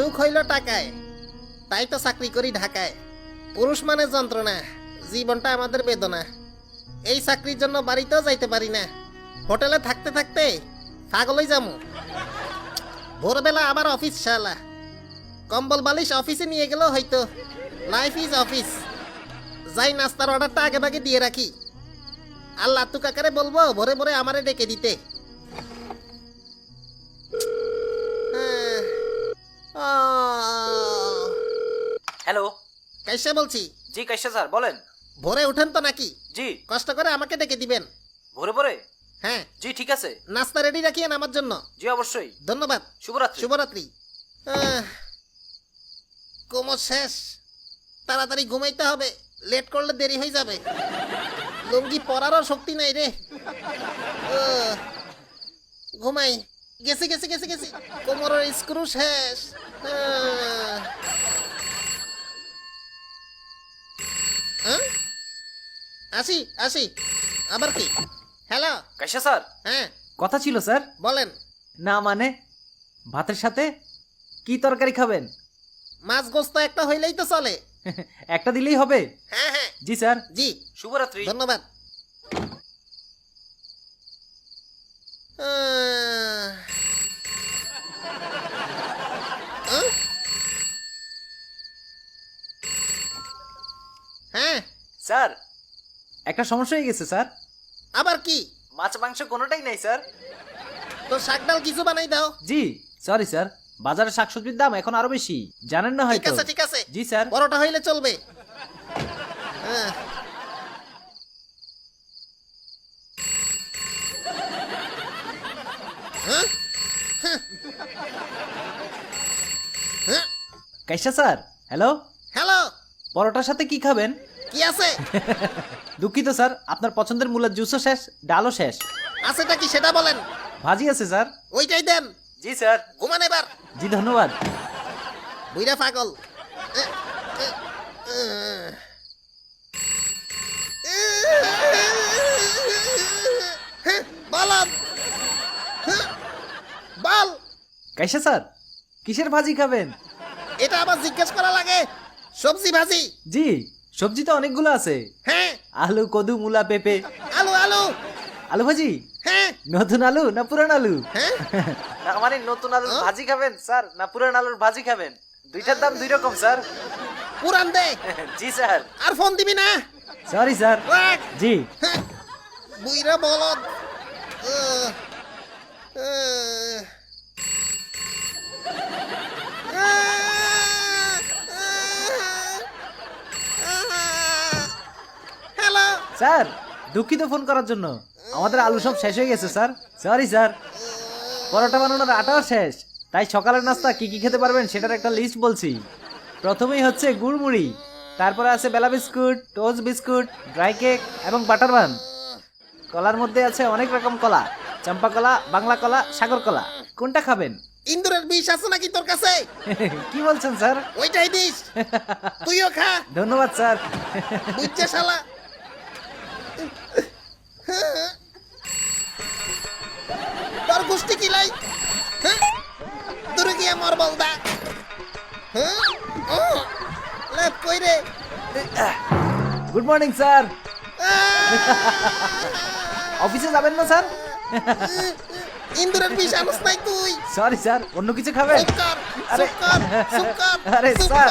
সুখ হইল টাকায়, তাই তো চাকরি করি ঢাকায়। পুরুষ মানে যন্ত্রণা, জীবনটা আমাদের বেদনা। এই চাকরির জন্য বাড়িতেও যাইতে পারি না, হোটেলে থাকতে থাকতে পাগলই যামু। ভোরবেলা আবার অফিস, শালা কম্বল বালিশ অফিসে নিয়ে গেলেও হয়তো। Life is office. যাই নাস্তার অর্ডারটা আগে ভাগে দিয়ে রাখি। আর লাত্তু কাকারে বলবো ভোরে ভোরে আমারে ডেকে দিতে। হ্যালো। কাইসা বলছি। জি কাইসা স্যার বলেন। ভোরে উঠেন তো নাকি? জি। কষ্ট করে আমাকে ডেকে দিবেন। ভোরে ভোরে? হ্যাঁ। জি ঠিক আছে। নাস্তা রেডি রাখিয়েন আমার জন্য। জি অবশ্যই। ধন্যবাদ। শুভরাত্রি। শুভরাত্রি। কোমর শেষ, তাড়াতাড়ি ঘুমাইতে হবে, লেট করলে দেরি হয়ে যাবে। লুঙ্গি পরারও শক্তি নাই রে। ঘুমাই। গেছি গেছি গেছি গেছি, কোমরের স্ক্রু শেষ। আসি আসি। আবার কি? হ্যালো। কাইসা স্যার? হ্যাঁ কথা ছিল স্যার। বলেন। না মানে ভাতের সাথে কি তরকারি খাবেন? মাছ গোস্ত একটা হইলেই তো চলে। একটা দিলেই হবে? হ্যাঁ হ্যাঁ। জি স্যার। জি। শুভরাত্রি। ধন্যবাদ। হ্যাঁ স্যার একটা সমস্যা হয়ে গেছে স্যার। আবার কি? মাছ মাংস কোনোটাই নাই স্যার। তো শাক ডাল কিছু বানাই দাও। জি সরি স্যার, বাজারে শাকসবজির দাম এখন আরো বেশি, জানেন না ঠিক হয়তো। আছে ঠিক আছে। জি স্যার। পরোটা হইলে চলবে। হ্যাঁ। হ্যাঁ? হ্যাঁ? কাইসা স্যার হ্যালো, হ্যালো। পরোটার সাথে কি খাবেন? কি আছে? দুঃখিত স্যার, আপনার পছন্দের মূলার জুসও শেষ, ডালও শেষ। আছেটা কি সেটা বলেন। ভাজি আছে স্যার। ওইটাই দেন। জি স্যার। ঘুমান এবার। জি ধন্যবাদ। বুইরা পাগল। বলদ। বল। কাইসা স্যার কিসের ভাজি খাবেন? এটা আবার জিজ্ঞেস করা লাগে? সবজি ভাজি। জি সবজি তো অনেকগুলো আছে। হ্যাঁ। আলু, কদু, মূলা, পেঁপে। আলু আলু। আলু ভাজি? হ্যাঁ নতুন আলু না পুরান আলু? হ্যাঁ। না মানে নতুন আলুর ভাজি খাবেন স্যার না পুরান আলুর ভাজি খাবেন? দুইটার দাম দুই রকম স্যার। পুরান দে। জি স্যার। আর ফোন দিবি না। Sorry sir. রাখ। জি। হ্যাঁ, বুইরা বলদ। আহ, আহ। হ্যালো। স্যার দুঃখিত ফোন করার জন্য, আমাদের আলু সব শেষ হয়ে গেছে স্যার। Sorry sir. পরোটা বানানোর আটাও শেষ, তাই সকালের নাস্তা কি কি খেতে পারবেন সেটার একটা লিস্ট বলছি। প্রথমেই হচ্ছে গুড়মুড়ি, তারপরে আছে বেলা biscuit, toast biscuit, dry cake এবং বাটার বান। কলার মধ্যে আছে অনেক রকম কলা, চম্পা কলা, বাংলা কলা, সাগর কলা। কোনটা খাবেন? ইন্দুরের বিষ আছে নাকি তোর কাছে? কি বলছেন স্যার? ওইটাই দিস। তুইও খা। ধন্যবাদ স্যার। বুঝছে শালা। তোর গোষ্ঠী কি লাই? দূরে গিয়ে মর বলদা। লেপ কই রে? Good morning sir. অফিসে যাবেন না স্যার? ইন্দুরের বিষ আনস নাই তুই? সরি স্যার, অন্য কিছু খাবেন? সুকার আরে সুকার সুকার আরে স্যার। সুকার।